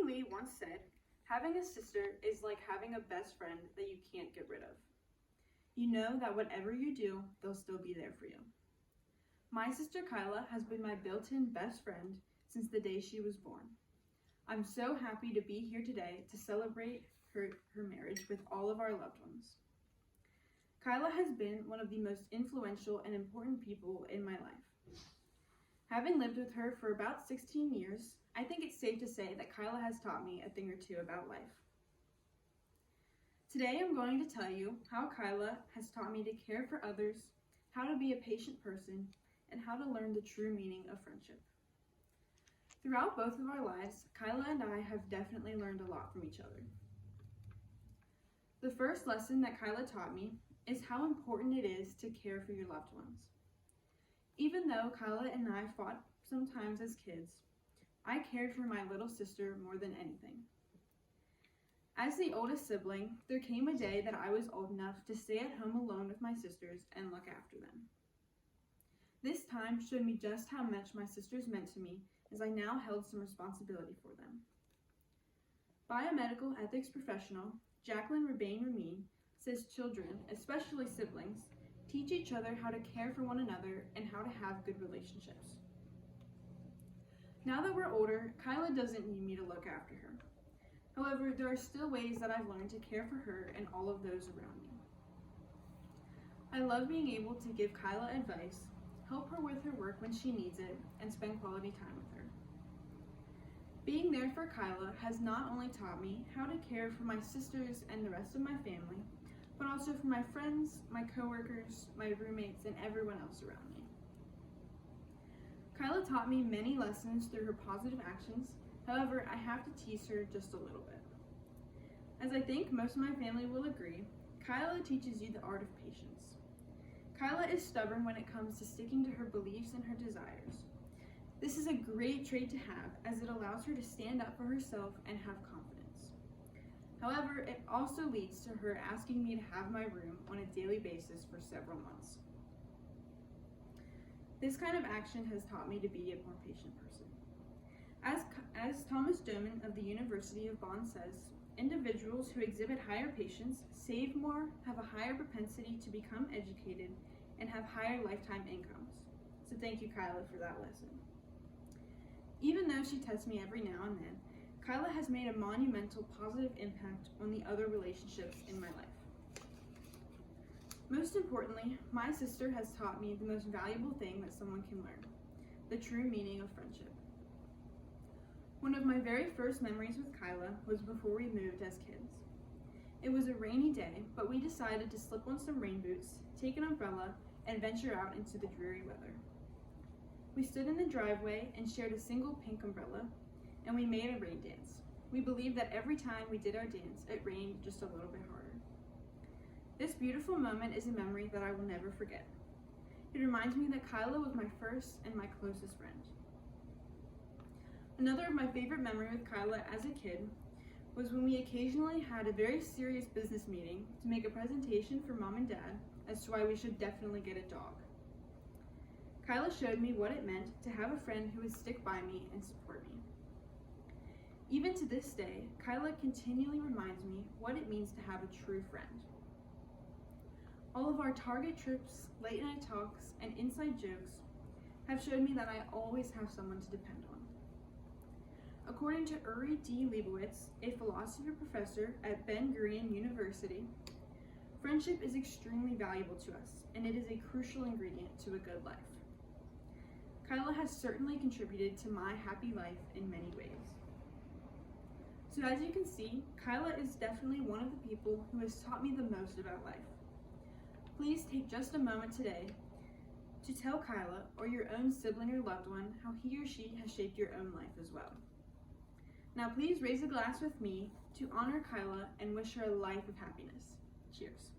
Lee once said, "Having a sister is like having a best friend that you can't get rid of. You know that whatever you do, they'll still be there for you." My sister Kyla has been my built-in best friend since the day she was born. I'm so happy to be here today to celebrate her marriage with all of our loved ones. Kyla has been one of the most influential and important people in my life. Having lived with her for about 16 years, I think it's safe to say that Kyla has taught me a thing or two about life. Today I'm going to tell you how Kyla has taught me to care for others, how to be a patient person, and how to learn the true meaning of friendship. Throughout both of our lives, Kyla and I have definitely learned a lot from each other. The first lesson that Kyla taught me is how important it is to care for your loved ones. Even though Kyla and I fought sometimes as kids, I cared for my little sister more than anything. As the oldest sibling, there came a day that I was old enough to stay at home alone with my sisters and look after them. This time showed me just how much my sisters meant to me, as I now held some responsibility for them. Biomedical ethics professional Jacqueline Ramin says children, especially siblings, teach each other how to care for one another and how to have good relationships. Now that we're older, Kyla doesn't need me to look after her. However, there are still ways that I've learned to care for her and all of those around me. I love being able to give Kyla advice, help her with her work when she needs it, and spend quality time with her. Being there for Kyla has not only taught me how to care for my sisters and the rest of my family, but also for my friends, my coworkers, my roommates, and everyone else around me. Kyla taught me many lessons through her positive actions. However, I have to tease her just a little bit. As I think most of my family will agree, Kyla teaches you the art of patience. Kyla is stubborn when it comes to sticking to her beliefs and her desires. This is a great trait to have, as it allows her to stand up for herself and have confidence. However, it also leads to her asking me to have my room on a daily basis for several months. This kind of action has taught me to be a more patient person. As Thomas Doman of the University of Bonn says, individuals who exhibit higher patience save more, have a higher propensity to become educated, and have higher lifetime incomes. So thank you, Kyla, for that lesson. Even though she tests me every now and then, Kyla has made a monumental positive impact on the other relationships in my life. Most importantly, my sister has taught me the most valuable thing that someone can learn, the true meaning of friendship. One of my very first memories with Kyla was before we moved as kids. It was a rainy day, but we decided to slip on some rain boots, take an umbrella, and venture out into the dreary weather. We stood in the driveway and shared a single pink umbrella, and we made a rain dance. We believed that every time we did our dance, it rained just a little bit harder. This beautiful moment is a memory that I will never forget. It reminds me that Kyla was my first and my closest friend. Another of my favorite memories with Kyla as a kid was when we occasionally had a very serious business meeting to make a presentation for Mom and Dad as to why we should definitely get a dog. Kyla showed me what it meant to have a friend who would stick by me and support me. Even to this day, Kyla continually reminds me what it means to have a true friend. All of our Target trips, late night talks, and inside jokes have showed me that I always have someone to depend on. According to Uri D. Leibowitz, a philosophy professor at Ben Gurion University, friendship is extremely valuable to us, and it is a crucial ingredient to a good life. Kyla has certainly contributed to my happy life in many ways. So as you can see, Kyla is definitely one of the people who has taught me the most about life. Please take just a moment today to tell Kyla or your own sibling or loved one how he or she has shaped your own life as well. Now please raise a glass with me to honor Kyla and wish her a life of happiness. Cheers.